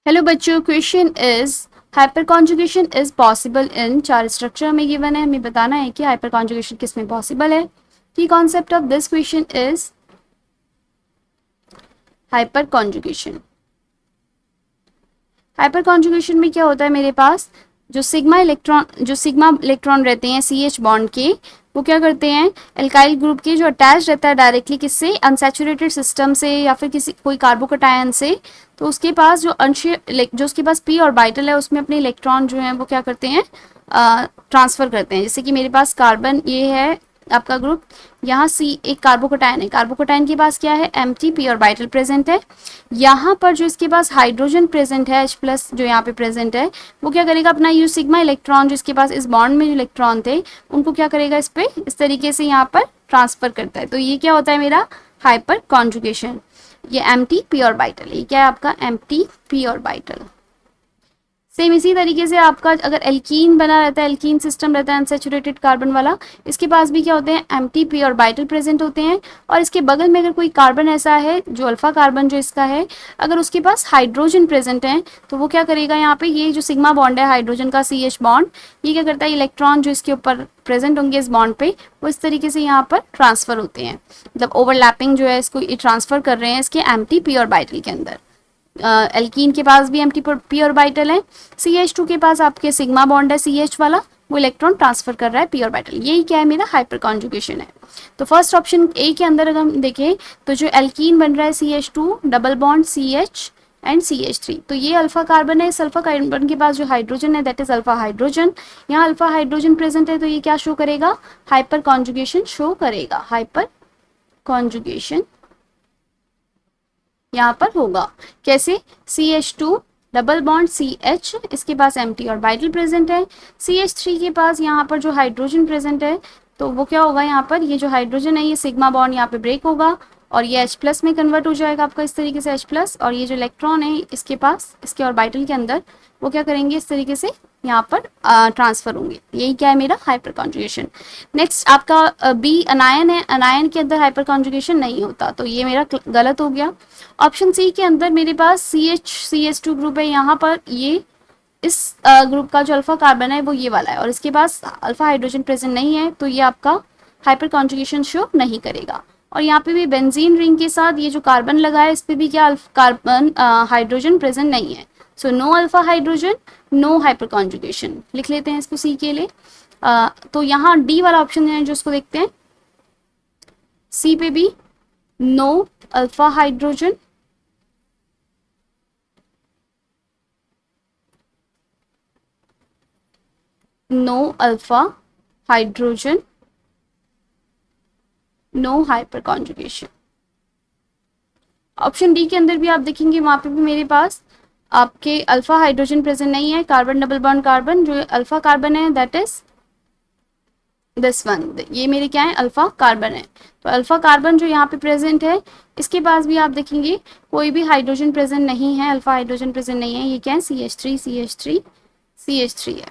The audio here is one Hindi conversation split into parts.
हेलो बच्चों, question is hyper conjugation is possible in. चार स्ट्रक्चर हमें गिवन है, हमें बताना है कि हाइपर कॉन्जुगेशन किस में पॉसिबल है। की concept of this question is hyper conjugation. Hyper conjugation में क्या होता है, मेरे पास जो सिग्मा इलेक्ट्रॉन रहते हैं सी एच बॉन्ड के, वो क्या करते हैं, एल्काइल ग्रुप के जो अटैच रहता है डायरेक्टली किससे, अनसैचुरेटेड सिस्टम से या फिर किसी कोई कार्बोकटायन से, तो उसके पास जो उसके पास पी ऑर्बिटल है उसमें अपने इलेक्ट्रॉन जो है वो क्या करते हैं, ट्रांसफर करते हैं। जैसे कि मेरे पास कार्बन ये है आपका ग्रुप, यहाँ सी एक कार्बोकटायन है, कार्बोकटायन के पास क्या है, एम्प्टी पी ऑर्बिटल प्रेजेंट है। यहाँ पर जो इसके पास हाइड्रोजन प्रेजेंट है, H+ जो यहाँ पे प्रेजेंट है, वो क्या करेगा, अपना यू सिग्मा इलेक्ट्रॉन जो इसके पास इस बॉन्ड में जो इलेक्ट्रॉन थे उनको क्या करेगा, इस पे इस तरीके से यहाँ पर ट्रांसफर करता है। तो ये क्या होता है मेरा हाइपर कॉन्जुगेशन। ये एम्प्टी पी ऑर्बिटल, ये क्या है आपका एम्प्टी पी ऑर्बिटल। सेम इसी तरीके से आपका अगर एल्कीन बना रहता है, एल्कीन सिस्टम रहता है अनसेचुरेटेड कार्बन वाला, इसके पास भी क्या होते हैं, एम्प्टी पी ऑर्बिटल प्रेजेंट होते हैं। और इसके बगल में अगर कोई कार्बन ऐसा है जो अल्फा कार्बन जो इसका है, अगर उसके पास हाइड्रोजन प्रेजेंट है तो वो क्या करेगा, यहाँ पे ये जो सिग्मा बॉन्ड है हाइड्रोजन का सी एच बॉन्ड, ये क्या करता है, इलेक्ट्रॉन जो इसके ऊपर प्रेजेंट होंगे इस बॉन्ड पे, वो इस तरीके से यहाँ पर ट्रांसफर होते हैं। मतलब ओवरलैपिंग जो है इसको ट्रांसफर कर रहे हैं इसके एम्प्टी पी ऑर्बिटल के अंदर। एल्कीन के पास भी एम्प्टी पी ऑर्बिटल है, CH2 के पास आपके सिग्मा बॉन्ड है CH वाला, वो इलेक्ट्रॉन ट्रांसफर कर रहा है पी ऑर्बिटल। यही क्या है, मेरा हाइपर कॉन्जुगेशन है। तो फर्स्ट ऑप्शन ए के अंदर अगर हम देखें तो जो एल्कीन बन रहा है CH2 double bond CH and CH3, तो ये अल्फा कार्बन है। इस अल्फा कार्बन के पास जो हाइड्रोजन है दैट इज अल्फा हाइड्रोजन, यहाँ अल्फा हाइड्रोजन प्रेजेंट है, तो ये क्या शो करेगा, हाइपर कॉन्जुगेशन शो करेगा। हाइपर कॉन्जुगेशन यहाँ पर होगा कैसे, CH2 डबल बॉन्ड CH, इसके पास एम्प्टी ऑर्बिटल प्रेजेंट है। CH3 के पास यहाँ पर जो हाइड्रोजन प्रेजेंट है, तो वो क्या होगा, यहाँ पर ये जो हाइड्रोजन है ये सिग्मा बॉन्ड यहाँ पे ब्रेक होगा और ये H+ में कन्वर्ट हो जाएगा आपका इस तरीके से H+, और ये जो इलेक्ट्रॉन है इसके पास इसके ऑर्बिटल के अंदर, वो क्या करेंगे, इस तरीके से यहाँ पर ट्रांसफर होंगे। यही क्या है मेरा हाइपर कॉन्जुगेशन। नेक्स्ट आपका बी अनायन है, अनायन के अंदर हाइपर कॉन्जुगेशन नहीं होता, तो ये मेरा गलत हो गया। ऑप्शन सी के अंदर मेरे पास CH2 ग्रुप है, यहाँ पर ये इस ग्रुप का जो अल्फा कार्बन है वो ये वाला है और इसके पास अल्फा हाइड्रोजन प्रेजेंट नहीं है, तो ये आपका हाइपर कॉन्जुगेशन शो नहीं करेगा। और यहाँ पे भी बेंजीन रिंग के साथ ये जो कार्बन लगा है इस पे भी क्या कार्बन हाइड्रोजन प्रेजेंट नहीं है, so no alpha hydrogen, no hyperconjugation. लिख लेते हैं इसको सी के लिए। तो यहाँ डी वाला ऑप्शन है जो उसको देखते हैं, सी पे भी no alpha hydrogen, no alpha hydrogen, no hyperconjugation. Option D के अंदर भी आप देखेंगे वहां पे भी मेरे पास आपके अल्फा हाइड्रोजन प्रेजेंट नहीं है, कार्बन डबल बॉन्ड कार्बन जो अल्फा कार्बन है दैट इज दिस वन, ये मेरे क्या है, अल्फा कार्बन है। तो अल्फा कार्बन जो यहाँ पे प्रेजेंट है इसके पास भी आप देखेंगे कोई भी हाइड्रोजन प्रेजेंट नहीं है, अल्फा हाइड्रोजन प्रेजेंट नहीं है, ये क्या है, CH3 है।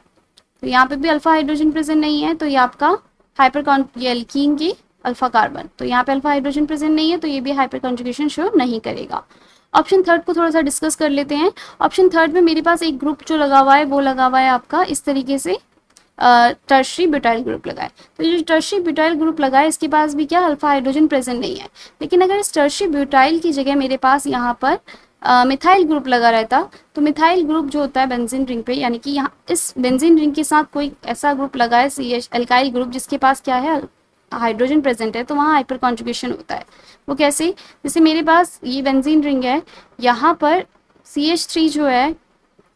तो यहाँ पे भी अल्फा हाइड्रोजन प्रेजेंट नहीं है, तो ये आपका ये एल्कीन की अल्फा कार्बन, तो यहाँ पे अल्फा हाइड्रोजन प्रेजेंट नहीं है, तो ये भी हाइपर कॉन्जुगेशन शो नहीं करेगा। ऑप्शन थर्ड को थोड़ा सा डिस्कस कर लेते हैं। ऑप्शन थर्ड में मेरे पास एक ग्रुप जो लगा हुआ है वो लगा हुआ है आपका इस तरीके से टर्शरी ब्यूटाइल ग्रुप लगा है। तो ये जो टर्शरी ब्यूटाइल ग्रुप लगा है इसके पास भी क्या अल्फा हाइड्रोजन प्रेजेंट नहीं है, लेकिन अगर इस टर्शरी ब्यूटाइल की जगह मेरे पास यहाँ पर मिथाइल ग्रुप लगा रहता, तो मिथाइल ग्रुप जो होता है बेंजीन रिंग पे, यानी कि यहाँ इस बेंजीन रिंग के साथ कोई ऐसा ग्रुप लगा है CH एल्काइल ग्रुप जिसके पास क्या है हाइड्रोजन प्रेजेंट है, तो वहाँ हाइपर कॉन्जुगेशन होता है। वो कैसे, जैसे मेरे पास ये बेंजीन रिंग है, यहाँ पर CH3 जो है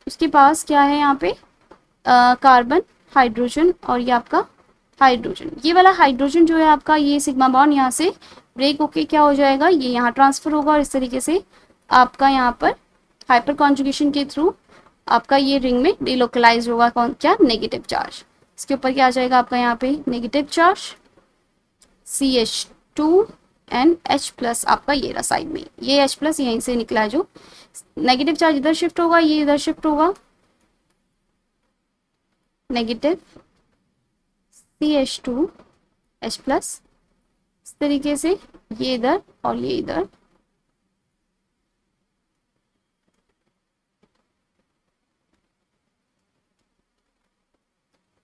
उसके पास क्या है, यहाँ पे कार्बन हाइड्रोजन और ये आपका हाइड्रोजन, ये वाला हाइड्रोजन जो है आपका ये सिग्मा बॉन्ड यहाँ से ब्रेक होके क्या हो जाएगा, ये यहाँ ट्रांसफर होगा और इस तरीके से आपका यहाँ पर हाइपर कॉन्जुगेशन के थ्रू आपका ये रिंग में डिलोकलाइज होगा कौन क्या, नेगेटिव चार्ज। इसके ऊपर क्या आ जाएगा आपका यहाँ पे negative charge CH2 and H+ आपका ये रहा साइड में, ये H+ यहीं से निकला है, जो नेगेटिव चार्ज इधर शिफ्ट होगा, ये इधर शिफ्ट होगा, नेगेटिव CH2 H+, इस तरीके से ये इधर और ये इधर,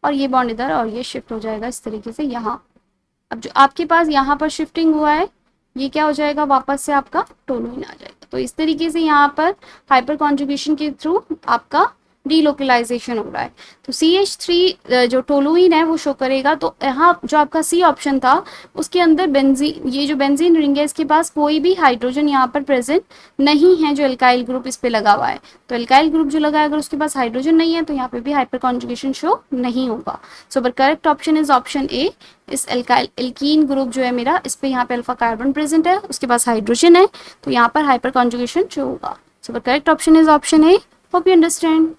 और ये बॉन्ड इधर और ये शिफ्ट हो जाएगा इस तरीके से यहाँ। अब जो आपके पास यहाँ पर शिफ्टिंग हुआ है ये क्या हो जाएगा, वापस से आपका टोलुइन आ जाएगा। तो इस तरीके से यहाँ पर हाइपर कॉन्जुगेशन के थ्रू आपका डीलोकलाइजेशन हो रहा है। तो CH3 जो टोलुइन है वो शो करेगा। तो यहाँ जो आपका सी ऑप्शन था उसके अंदर बेंजीन, ये जो बेंजीन रिंग है इसके पास कोई भी हाइड्रोजन यहाँ पर प्रेजेंट नहीं है जो एल्काइल ग्रुप इस पे लगा हुआ है। तो एल्काइल ग्रुप जो लगा है अगर उसके पास हाइड्रोजन नहीं है तो यहाँ पे भी हाइपर कॉन्जुगेशन शो नहीं होगा। सो बर correct option is option A. इस एल्काइल एल्कीन ग्रुप जो है मेरा इस पे यहाँ पे अल्फा कार्बन प्रेजेंट है, उसके पास हाइड्रोजन है, तो यहाँ पर हाइपर कॉन्जुगेशन शो होगा। सो बर correct option is option A. Hope you understand.